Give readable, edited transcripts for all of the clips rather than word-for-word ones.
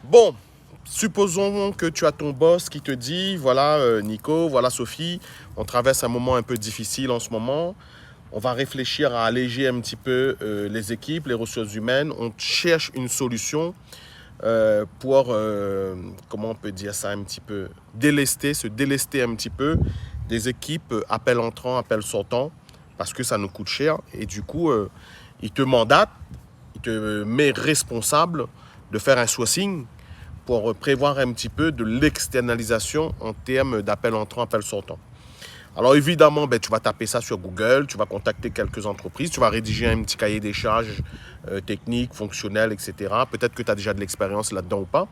Bon, supposons que tu as ton boss qui te dit, voilà Nico, voilà Sophie, on traverse un moment un peu difficile en ce moment. On va réfléchir à alléger un petit peu les équipes, les ressources humaines. On cherche une solution pour, comment on peut dire ça un petit peu, se délester un petit peu des équipes appel entrant, appel sortant, parce que ça nous coûte cher. Et du coup, il te mandate, il te met responsable de faire un sourcing pour prévoir un petit peu de l'externalisation en termes d'appel entrant, appel sortant. Alors évidemment, tu vas taper ça sur Google, tu vas contacter quelques entreprises, tu vas rédiger un petit cahier des charges techniques, fonctionnels, etc. Peut-être que tu as déjà de l'expérience là-dedans ou pas.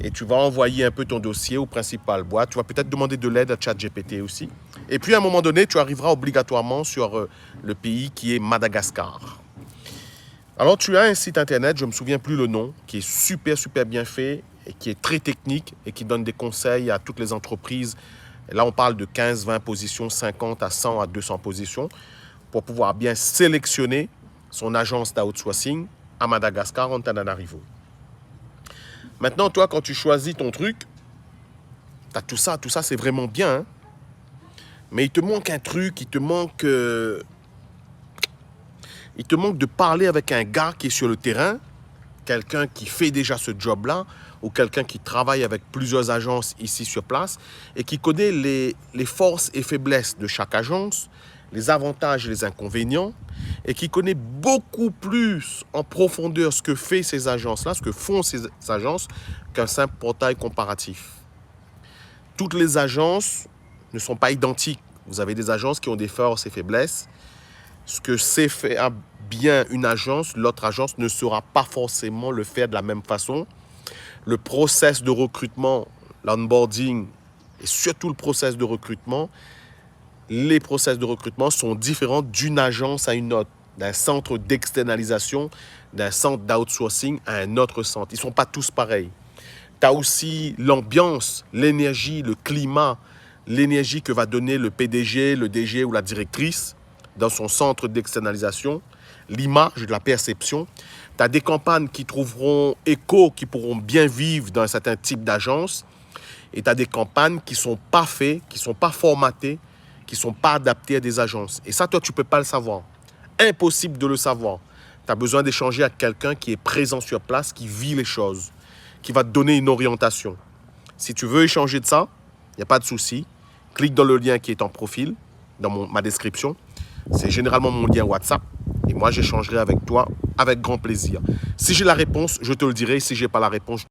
Et tu vas envoyer un peu ton dossier au principal boîte. Tu vas peut-être demander de l'aide à ChatGPT aussi. Et puis à un moment donné, tu arriveras obligatoirement sur le pays qui est Madagascar. Alors tu as un site internet, je ne me souviens plus le nom, qui est super bien fait et qui est très technique et qui donne des conseils à toutes les entreprises. Et là, on parle de 15, 20 positions, 50 à 100 à 200 positions pour pouvoir bien sélectionner son agence d'outsourcing à Madagascar, Antananarivo. Maintenant, toi, quand tu choisis ton truc, tu as tout ça c'est vraiment bien. Hein? Mais il te manque un truc, il te manque de parler avec un gars qui est sur le terrain, quelqu'un qui fait déjà ce job-là, ou quelqu'un qui travaille avec plusieurs agences ici sur place et qui connaît les forces et faiblesses de chaque agence, les avantages et les inconvénients, et qui connaît beaucoup plus en profondeur ce que fait ces agences-là, ce que font ces agences, qu'un simple portail comparatif. Toutes les agences ne sont pas identiques. Vous avez des agences qui ont des forces et faiblesses. Ce que sait faire bien une agence, l'autre agence ne saura pas forcément le faire de la même façon. Le process de recrutement, l'onboarding et surtout le process de recrutement, les process de recrutement sont différents d'une agence à une autre, d'un centre d'externalisation, d'un centre d'outsourcing à un autre centre. Ils ne sont pas tous pareils. Tu as aussi l'ambiance, l'énergie, le climat, l'énergie que va donner le PDG, le DG ou la directrice dans son centre d'externalisation, l'image, la perception. Tu as des campagnes qui trouveront écho, qui pourront bien vivre dans un certain type d'agence. Et tu as des campagnes qui ne sont pas faites, qui ne sont pas formatées, qui ne sont pas adaptées à des agences. Et ça, toi, tu ne peux pas le savoir. Impossible de le savoir. Tu as besoin d'échanger avec quelqu'un qui est présent sur place, qui vit les choses, qui va te donner une orientation. Si tu veux échanger de ça, il n'y a pas de souci. Clique dans le lien qui est en profil, dans ma description. C'est généralement mon lien WhatsApp. Et moi, j'échangerai avec toi avec grand plaisir. Si j'ai la réponse, je te le dirai. Si je n'ai pas la réponse,